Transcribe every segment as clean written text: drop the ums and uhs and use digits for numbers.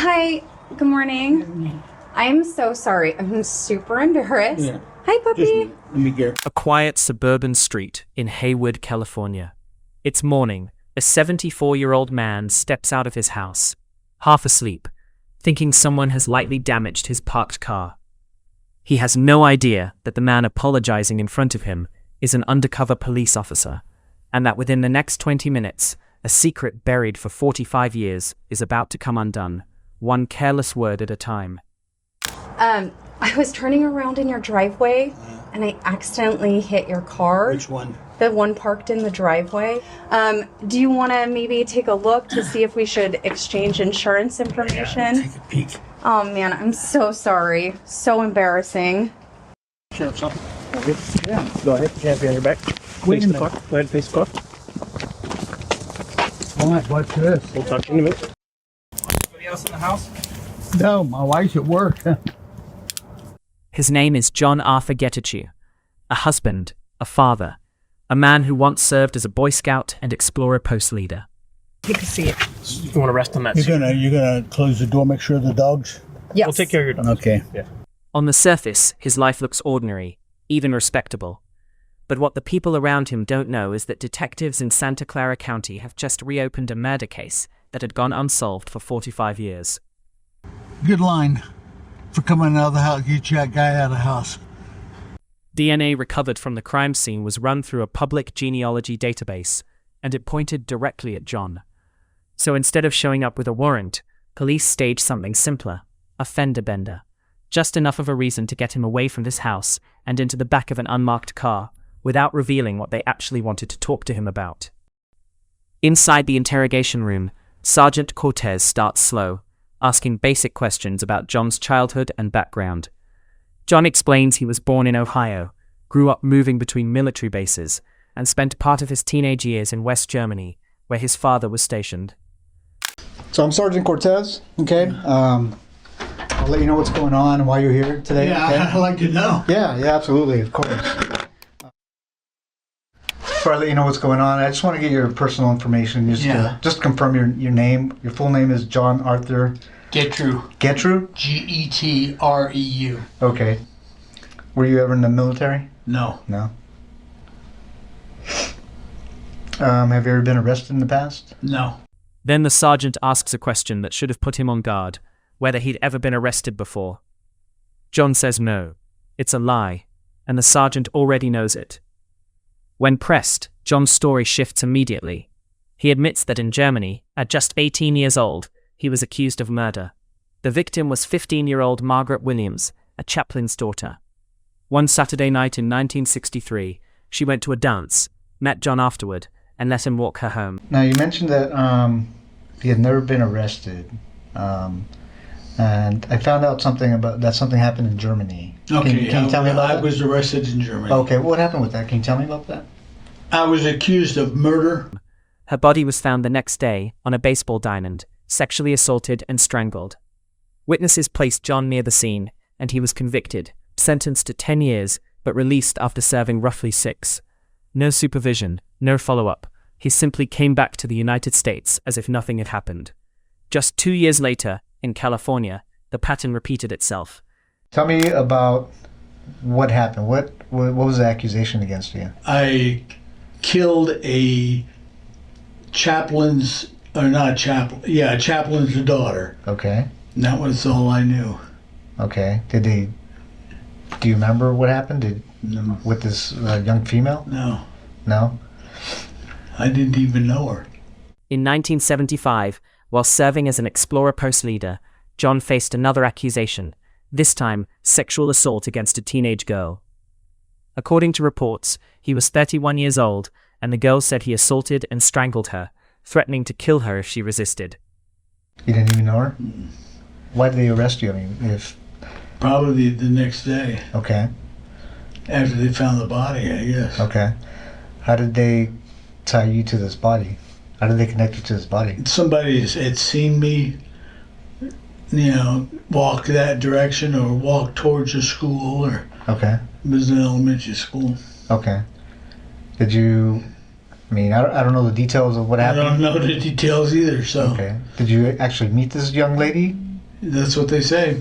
Hi, good morning. I'm so sorry. I'm super embarrassed. Yeah. Hi, puppy. Let me get. A quiet suburban street in Hayward, California. It's morning. A 74-year-old man steps out of his house, half asleep, thinking someone has lightly damaged his parked car. He has no idea that the man apologizing in front of him is an undercover police officer, and that within the next 20 minutes, a secret buried for 45 years is about to come undone, one careless word at a time. I was turning around in your driveway and I accidentally hit your car. Which one? The one parked in the driveway. Do you want to maybe take a look to see if we should exchange insurance information? Take a peek. Oh man, I'm so sorry. So embarrassing. Sheriff's office. Yeah. Go ahead. Hands behind your back. Face the car. Go ahead. Face the car. All right, what's this? We'll talk to you in a minute. Anybody else in the house? No, my wife's at work. His name is John Arthur Getachew, a husband, a father, a man who once served as a Boy Scout and Explorer post leader. You can see it. You want to rest on that seat? You're gonna close the door, make sure the dogs. Yes. We'll take care of your dog. Okay. Yeah. On the surface, his life looks ordinary, even respectable. But what the people around him don't know is that detectives in Santa Clara County have just reopened a murder case that had gone unsolved for 45 years. Good line for coming out of the house. Get that guy out of the house. DNA recovered from the crime scene was run through a public genealogy database, and it pointed directly at John. So instead of showing up with a warrant, police staged something simpler, a fender bender. Just enough of a reason to get him away from this house and into the back of an unmarked car, without revealing what they actually wanted to talk to him about. Inside the interrogation room, Sergeant Cortez starts slow, asking basic questions about John's childhood and background. John explains he was born in Ohio, grew up moving between military bases, and spent part of his teenage years in West Germany, where his father was stationed. So I'm Sergeant Cortez, okay? I'll let you know what's going on and why you're here today. Yeah, okay? I'd like to know. Yeah, absolutely, of course. Before I let you know what's going on, I just want to get your personal information. Just confirm your name. Your full name is John Arthur Getachew. Getachew? Getreu. Okay. Were you ever in the military? No. No. Have you ever been arrested in the past? No. Then the sergeant asks a question that should have put him on guard, whether he'd ever been arrested before. John says no. It's a lie, and the sergeant already knows it. When pressed, John's story shifts immediately. He admits that in Germany, at just 18 years old, he was accused of murder. The victim was 15-year-old Margaret Williams, a chaplain's daughter. One Saturday night in 1963, she went to a dance, met John afterward, and let him walk her home. Now, you mentioned that he had never been arrested. And I found out something happened in Germany. Okay. Can you tell me about I that? was arrested in Germany. Okay, what happened with that? Can you tell me about that? I was accused of murder. Her body was found the next day on a baseball diamond, sexually assaulted and strangled. Witnesses placed John near the scene, and he was convicted, sentenced to 10 years, but released after serving roughly 6. No supervision, no follow-up. He simply came back to the United States as if nothing had happened. Just 2 years later, in California, the pattern repeated itself. Tell me about what happened. What was the accusation against you? I killed a chaplain's daughter. Okay. And that was all I knew. Okay. Do you remember what happened? No. With this young female? No. No? I didn't even know her. In 1975, while serving as an Explorer post leader, John faced another accusation, this time sexual assault against a teenage girl. According to reports, he was 31 years old, and the girl said he assaulted and strangled her, threatening to kill her if she resisted. You didn't even know her? Why did they arrest you? I mean, Probably the next day. Okay. After they found the body, I guess. Okay. How did they tie you to this body? How did they connect you to this body? Somebody had seen me, walk that direction or walk towards the school, or Okay. it was an elementary school. Okay. Did you... I mean, I don't know the details of what I happened. don't know the details either, so. Okay. Did you actually meet this young lady? That's what they say.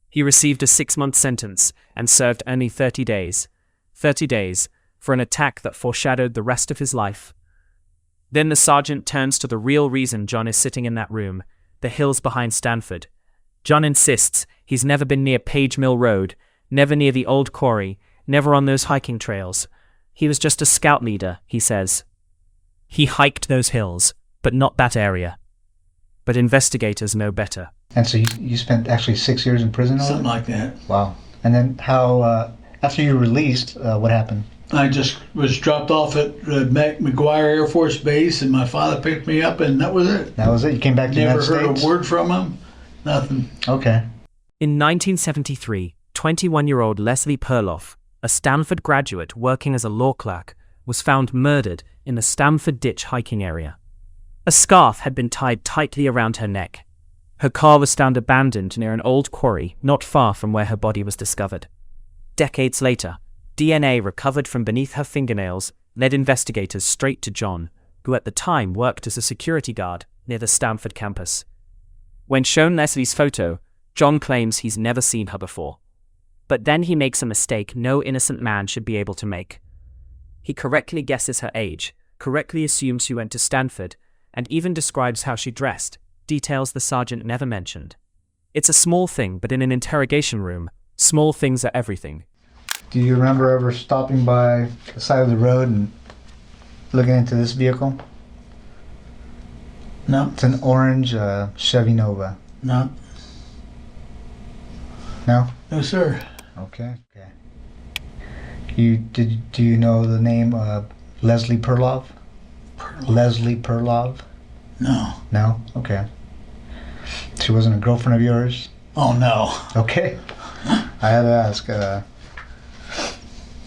He received a 6-month sentence and served only 30 days. 30 days for an attack that foreshadowed the rest of his life. Then the sergeant turns to the real reason John is sitting in that room, the hills behind Stanford. John insists he's never been near Page Mill Road, never near the old quarry, never on those hiking trails. He was just a scout leader, he says. He hiked those hills, but not that area. But investigators know better. And so you spent actually 6 years in prison? Something like that. Wow. And then how, after you were released, what happened? I just was dropped off at McGuire Air Force Base, and my father picked me up, and that was it. That was it? You came back to the United States? Never heard a word from him. Nothing. Okay. In 1973, 21-year-old Leslie Perloff, a Stanford graduate working as a law clerk, was found murdered in the Stanford Ditch hiking area. A scarf had been tied tightly around her neck. Her car was found abandoned near an old quarry not far from where her body was discovered. Decades later, DNA recovered from beneath her fingernails led investigators straight to John, who at the time worked as a security guard near the Stanford campus. When shown Leslie's photo, John claims he's never seen her before. But then he makes a mistake no innocent man should be able to make. He correctly guesses her age, correctly assumes she went to Stanford, and even describes how she dressed, details the sergeant never mentioned. It's a small thing, but in an interrogation room, small things are everything. Do you remember ever stopping by the side of the road and looking into this vehicle? No. It's an orange Chevy Nova. No. No? No, sir. Okay. Do you know the name Leslie Perloff? Leslie Perloff? No. No? Okay. She wasn't a girlfriend of yours? Oh, no. Okay. I had to ask.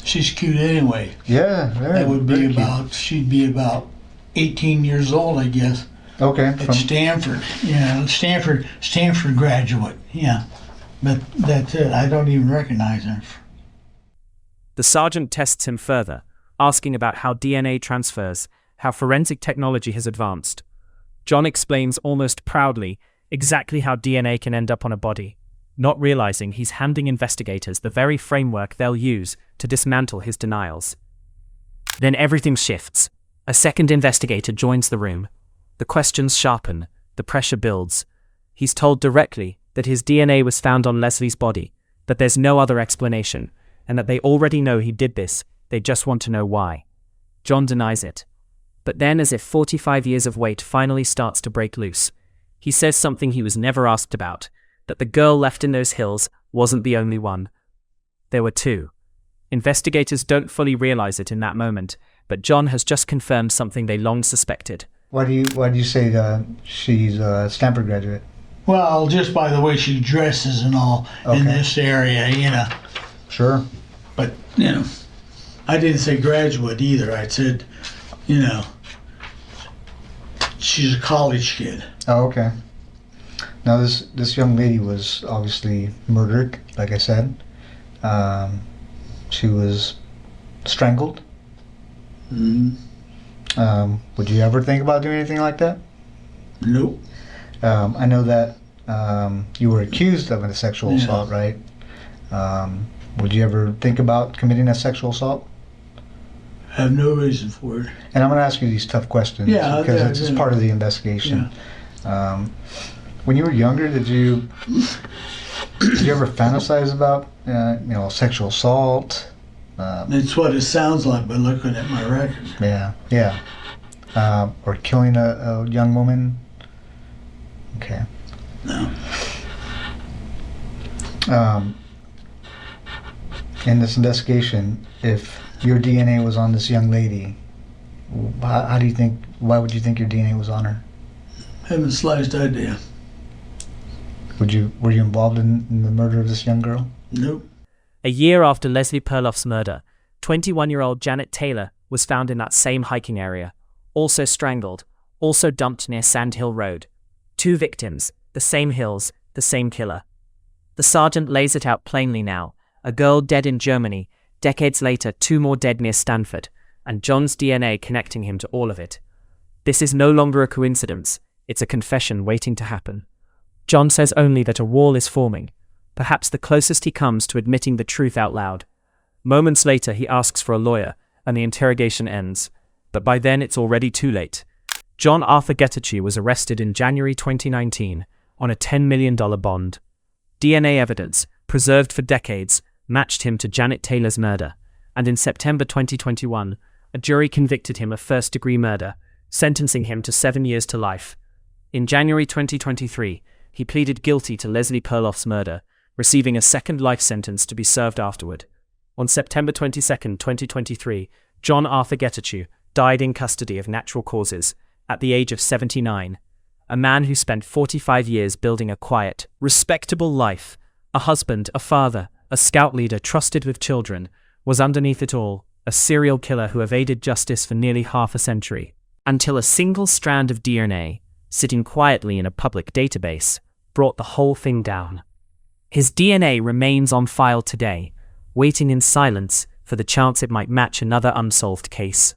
She's cute anyway. Yeah, very. That would very be cute. about, she'd be about 18 years old, I guess. Okay. At Stanford. Yeah, Stanford graduate. Yeah. But that's it. I don't even recognize her. The sergeant tests him further, asking about how DNA transfers, how forensic technology has advanced. John explains almost proudly exactly how DNA can end up on a body, not realizing he's handing investigators the very framework they'll use to dismantle his denials. Then everything shifts. A second investigator joins the room. The questions sharpen, the pressure builds. He's told directly that his DNA was found on Leslie's body, that there's no other explanation, and that they already know he did this, they just want to know why. John denies it. But then, as if 45 years of wait finally starts to break loose, he says something he was never asked about, that the girl left in those hills wasn't the only one. There were two. Investigators don't fully realize it in that moment, but John has just confirmed something they long suspected. Why do you say she's a Stanford graduate? Well, just by the way she dresses and all in this area, you know. Sure. But, you know, I didn't say graduate either. I said, you know, she's a college kid. Oh, okay. Now this young lady was obviously murdered, like I said. She was strangled. Mm-hmm. Would you ever think about doing anything like that? Nope. I know that you were accused of a sexual assault, right? Would you ever think about committing a sexual assault? I have no reason for it. And I'm going to ask you these tough questions because it's part of the investigation. Yeah. When you were younger, did you ever fantasize about sexual assault? It's what it sounds like by looking at my record. Yeah. Or killing a young woman? Okay. No. In this investigation, if your DNA was on this young lady, why would you think your DNA was on her? Haven't the slightest idea. Were you involved in the murder of this young girl? Nope. A year after Leslie Perloff's murder, 21-year-old Janet Taylor was found in that same hiking area, also strangled, also dumped near Sand Hill Road. 2 victims, the same hills, the same killer. The sergeant lays it out plainly now. A girl dead in Germany, decades later 2 more dead near Stanford, and John's DNA connecting him to all of it. This is no longer a coincidence, it's a confession waiting to happen. John says only that a wall is forming, perhaps the closest he comes to admitting the truth out loud. Moments later, he asks for a lawyer, and the interrogation ends. But by then, it's already too late. John Arthur Getachew was arrested in January 2019 on a $10 million bond. DNA evidence, preserved for decades, matched him to Janet Taylor's murder, and in September 2021, a jury convicted him of first-degree murder, sentencing him to 7 years to life. In January 2023, he pleaded guilty to Leslie Perloff's murder, receiving a second life sentence to be served afterward. On September 22, 2023, John Arthur Getachew died in custody of natural causes at the age of 79. A man who spent 45 years building a quiet, respectable life, a husband, a father, a scout leader trusted with children, was underneath it all a serial killer who evaded justice for nearly half a century, until a single strand of DNA, sitting quietly in a public database, brought the whole thing down. His DNA remains on file today, waiting in silence for the chance it might match another unsolved case.